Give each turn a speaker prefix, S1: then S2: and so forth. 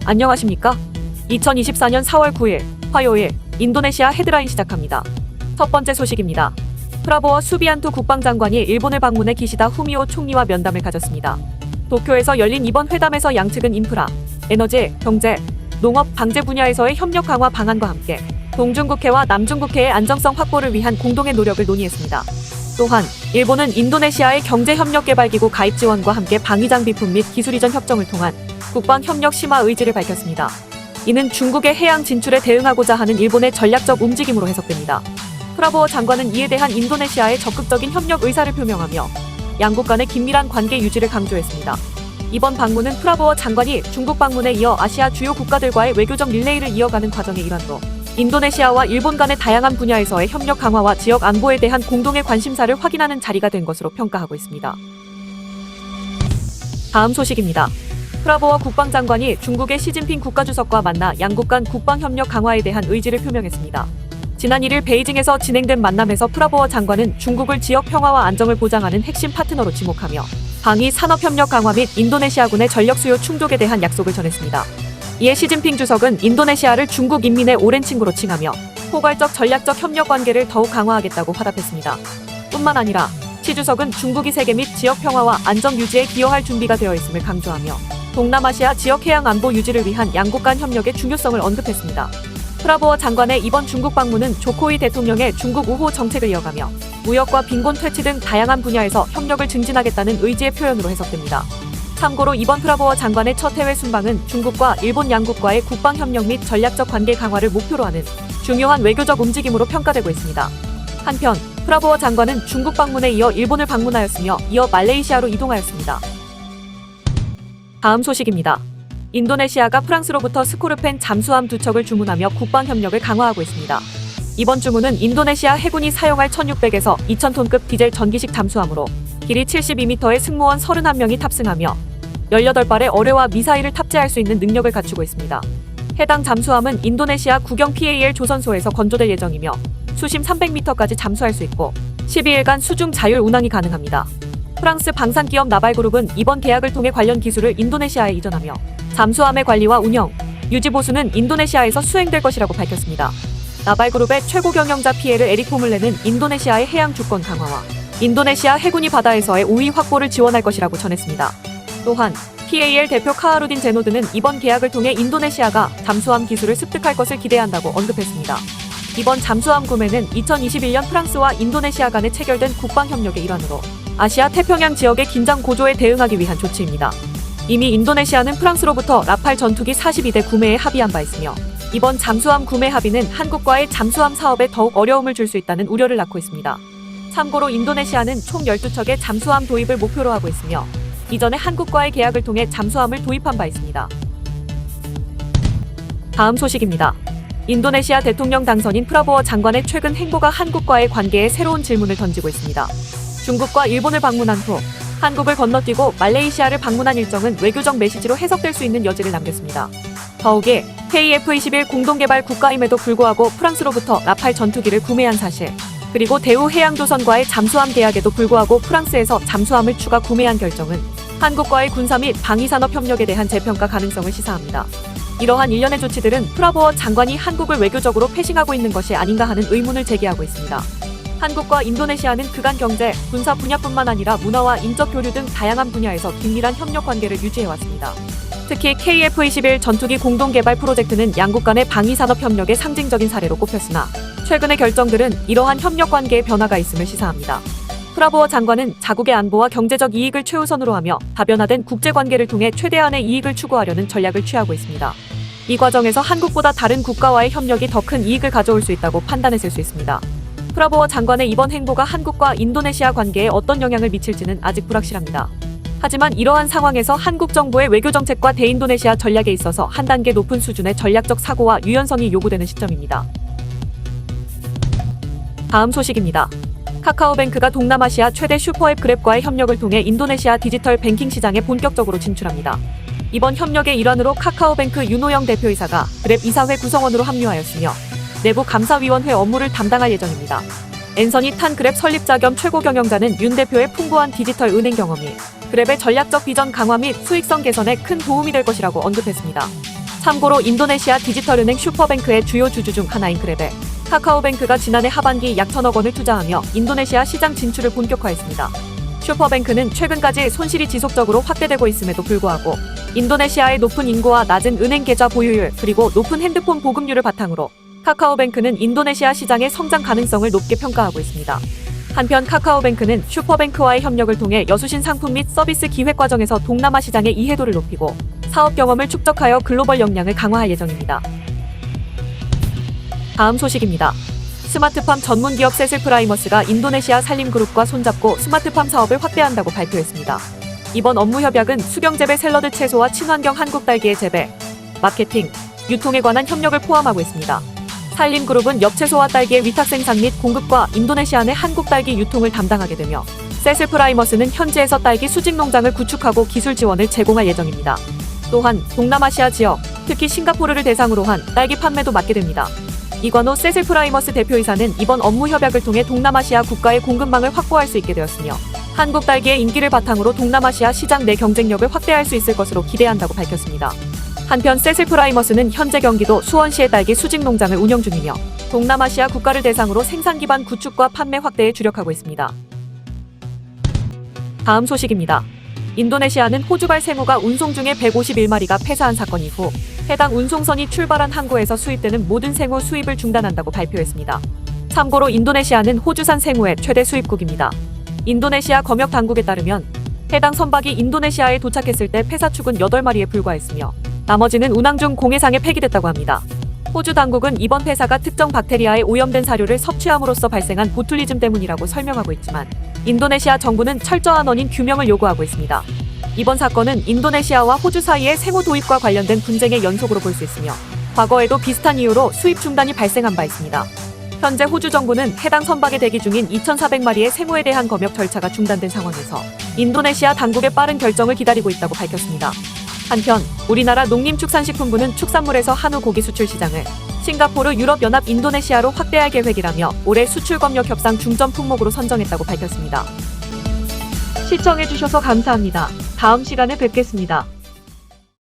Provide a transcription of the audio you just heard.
S1: 안녕하십니까? 2024년 4월 9일 화요일 인도네시아 헤드라인 시작합니다. 첫 번째 소식입니다. 프라보워 수비안토 국방장관이 일본을 방문해 기시다 후미오 총리와 면담을 가졌습니다. 도쿄에서 열린 이번 회담에서 양측은 인프라, 에너지, 경제, 농업, 방제 분야에서의 협력 강화 방안과 함께 동중국해와 남중국해의 안정성 확보를 위한 공동의 노력을 논의했습니다. 또한 일본은 인도네시아의 경제협력개발기구 가입 지원과 함께 방위장비품 및 기술 이전 협정을 통한 국방협력 심화 의지를 밝혔습니다. 이는 중국의 해양 진출에 대응하고자 하는 일본의 전략적 움직임으로 해석됩니다. 프라보워 장관은 이에 대한 인도네시아의 적극적인 협력 의사를 표명하며 양국 간의 긴밀한 관계 유지를 강조했습니다. 이번 방문은 프라보워 장관이 중국 방문에 이어 아시아 주요 국가들과의 외교적 릴레이를 이어가는 과정의 일환으로 인도네시아와 일본 간의 다양한 분야에서의 협력 강화와 지역 안보에 대한 공동의 관심사를 확인하는 자리가 된 것으로 평가하고 있습니다. 다음 소식입니다. 프라보워 국방장관이 중국의 시진핑 국가주석과 만나 양국 간 국방협력 강화에 대한 의지를 표명했습니다. 지난 1일 베이징에서 진행된 만남에서 프라보워 장관은 중국을 지역 평화와 안정을 보장하는 핵심 파트너로 지목하며 방위 산업협력 강화 및 인도네시아군의 전력 수요 충족에 대한 약속을 전했습니다. 이에 시진핑 주석은 인도네시아를 중국 인민의 오랜 친구로 칭하며 포괄적 전략적 협력 관계를 더욱 강화하겠다고 화답했습니다. 뿐만 아니라 시 주석은 중국이 세계 및 지역 평화와 안정 유지에 기여할 준비가 되어 있음을 강조하며 동남아시아 지역 해양 안보 유지를 위한 양국 간 협력의 중요성을 언급했습니다. 프라보워 장관의 이번 중국 방문은 조코이 대통령의 중국 우호 정책을 이어가며 무역과 빈곤 퇴치 등 다양한 분야에서 협력을 증진하겠다는 의지의 표현으로 해석됩니다. 참고로 이번 프라보워 장관의 첫 해외 순방은 중국과 일본 양국과의 국방협력 및 전략적 관계 강화를 목표로 하는 중요한 외교적 움직임으로 평가되고 있습니다. 한편 프라보워 장관은 중국 방문에 이어 일본을 방문하였으며 이어 말레이시아로 이동하였습니다. 다음 소식입니다. 인도네시아가 프랑스로부터 스코르펜 잠수함 2척을 주문하며 국방협력을 강화하고 있습니다. 이번 주문은 인도네시아 해군이 사용할 1600에서 2000톤급 디젤 전기식 잠수함으로 길이 72m의 승무원 31명이 탑승하며 18발의 어뢰와 미사일을 탑재할 수 있는 능력을 갖추고 있습니다. 해당 잠수함은 인도네시아 국영 PAL 조선소에서 건조될 예정이며 수심 300m까지 잠수할 수 있고 12일간 수중 자율 운항이 가능합니다. 프랑스 방산기업 나발그룹은 이번 계약을 통해 관련 기술을 인도네시아에 이전하며 잠수함의 관리와 운영, 유지 보수는 인도네시아에서 수행될 것이라고 밝혔습니다. 나발그룹의 최고 경영자 피에르 에릭 포물레는 인도네시아의 해양 주권 강화와 인도네시아 해군이 바다에서의 우위 확보를 지원할 것이라고 전했습니다. 또한 PAL 대표 카하루딘 제노드는 이번 계약을 통해 인도네시아가 잠수함 기술을 습득할 것을 기대한다고 언급했습니다. 이번 잠수함 구매는 2021년 프랑스와 인도네시아 간에 체결된 국방협력의 일환으로 아시아 태평양 지역의 긴장 고조에 대응하기 위한 조치입니다. 이미 인도네시아는 프랑스로부터 라팔 전투기 42대 구매에 합의한 바 있으며 이번 잠수함 구매 합의는 한국과의 잠수함 사업에 더욱 어려움을 줄 수 있다는 우려를 낳고 있습니다. 참고로 인도네시아는 총 12척의 잠수함 도입을 목표로 하고 있으며 이전에 한국과의 계약을 통해 잠수함을 도입한 바 있습니다. 다음 소식입니다. 인도네시아 대통령 당선인 프라보워 장관의 최근 행보가 한국과의 관계에 새로운 질문을 던지고 있습니다. 중국과 일본을 방문한 후 한국을 건너뛰고 말레이시아를 방문한 일정은 외교적 메시지로 해석될 수 있는 여지를 남겼습니다. 더욱이 KF-21 공동개발 국가임에도 불구하고 프랑스로부터 라팔 전투기를 구매한 사실, 그리고 대우 해양조선과의 잠수함 계약에도 불구하고 프랑스에서 잠수함을 추가 구매한 결정은 한국과의 군사 및 방위산업 협력에 대한 재평가 가능성을 시사합니다. 이러한 일련의 조치들은 프라보워 장관이 한국을 외교적으로 패싱하고 있는 것이 아닌가 하는 의문을 제기하고 있습니다. 한국과 인도네시아는 그간 경제, 군사 분야뿐만 아니라 문화와 인적 교류 등 다양한 분야에서 긴밀한 협력 관계를 유지해왔습니다. 특히 KF-21 전투기 공동개발 프로젝트는 양국 간의 방위산업 협력의 상징적인 사례로 꼽혔으나 최근의 결정들은 이러한 협력 관계의 변화가 있음을 시사합니다. 프라보워 장관은 자국의 안보와 경제적 이익을 최우선으로 하며 다변화된 국제관계를 통해 최대한의 이익을 추구하려는 전략을 취하고 있습니다. 이 과정에서 한국보다 다른 국가와의 협력이 더 큰 이익을 가져올 수 있다고 판단했을 수 있습니다. 프라보워 장관의 이번 행보가 한국과 인도네시아 관계에 어떤 영향을 미칠지는 아직 불확실합니다. 하지만 이러한 상황에서 한국 정부의 외교정책과 대인도네시아 전략에 있어서 한 단계 높은 수준의 전략적 사고와 유연성이 요구되는 시점입니다. 다음 소식입니다. 카카오뱅크가 동남아시아 최대 슈퍼앱 그랩과의 협력을 통해 인도네시아 디지털 뱅킹 시장에 본격적으로 진출합니다. 이번 협력의 일환으로 카카오뱅크 윤호영 대표이사가 그랩 이사회 구성원으로 합류하였으며 내부 감사위원회 업무를 담당할 예정입니다. 앤서니 탄 그랩 설립자 겸 최고 경영자는 윤 대표의 풍부한 디지털 은행 경험이 그랩의 전략적 비전 강화 및 수익성 개선에 큰 도움이 될 것이라고 언급했습니다. 참고로 인도네시아 디지털은행 슈퍼뱅크의 주요 주주 중 하나인 그랩에 카카오뱅크가 지난해 하반기 약 1,000억 원을 투자하며 인도네시아 시장 진출을 본격화했습니다. 슈퍼뱅크는 최근까지 손실이 지속적으로 확대되고 있음에도 불구하고 인도네시아의 높은 인구와 낮은 은행 계좌 보유율 그리고 높은 핸드폰 보급률을 바탕으로 카카오뱅크는 인도네시아 시장의 성장 가능성을 높게 평가하고 있습니다. 한편 카카오뱅크는 슈퍼뱅크와의 협력을 통해 여수신 상품 및 서비스 기획 과정에서 동남아 시장의 이해도를 높이고 사업 경험을 축적하여 글로벌 역량을 강화할 예정입니다. 다음 소식입니다. 스마트팜 전문 기업 세슬프라이머스가 인도네시아 산림그룹과 손잡고 스마트팜 사업을 확대한다고 발표했습니다. 이번 업무 협약은 수경재배 샐러드 채소와 친환경 한국 딸기의 재배, 마케팅, 유통에 관한 협력을 포함하고 있습니다. 산림그룹은 엽채소와 딸기의 위탁 생산 및 공급과 인도네시아 내 한국 딸기 유통을 담당하게 되며 세슬프라이머스는 현지에서 딸기 수직 농장을 구축하고 기술 지원을 제공할 예정입니다. 또한 동남아시아 지역, 특히 싱가포르를 대상으로 한 딸기 판매도 맡게 됩니다. 이관호 세슬프라이머스 대표이사는 이번 업무 협약을 통해 동남아시아 국가의 공급망을 확보할 수 있게 되었으며 한국 딸기의 인기를 바탕으로 동남아시아 시장 내 경쟁력을 확대할 수 있을 것으로 기대한다고 밝혔습니다. 한편 세슬프라이머스는 현재 경기도 수원시의 딸기 수직 농장을 운영 중이며 동남아시아 국가를 대상으로 생산 기반 구축과 판매 확대에 주력하고 있습니다. 다음 소식입니다. 인도네시아는 호주발 생우가 운송 중에 151마리가 폐사한 사건 이후 해당 운송선이 출발한 항구에서 수입되는 모든 생우 수입을 중단한다고 발표했습니다. 참고로 인도네시아는 호주산 생우의 최대 수입국입니다. 인도네시아 검역 당국에 따르면 해당 선박이 인도네시아에 도착했을 때 폐사축은 8마리에 불과했으며 나머지는 운항 중 공해상에 폐기됐다고 합니다. 호주 당국은 이번 폐사가 특정 박테리아에 오염된 사료를 섭취함으로써 발생한 보툴리즘 때문이라고 설명하고 있지만 인도네시아 정부는 철저한 원인 규명을 요구하고 있습니다. 이번 사건은 인도네시아와 호주 사이의 생우 도입과 관련된 분쟁의 연속으로 볼 수 있으며 과거에도 비슷한 이유로 수입 중단이 발생한 바 있습니다. 현재 호주 정부는 해당 선박에 대기 중인 2,400마리의 생우에 대한 검역 절차가 중단된 상황에서 인도네시아 당국의 빠른 결정을 기다리고 있다고 밝혔습니다. 한편 우리나라 농림축산식품부는 축산물에서 한우 고기 수출 시장을 싱가포르, 유럽연합, 인도네시아로 확대할 계획이라며 올해 수출 검역 협상 중점 품목으로 선정했다고 밝혔습니다. 시청해주셔서 감사합니다. 다음 시간에 뵙겠습니다.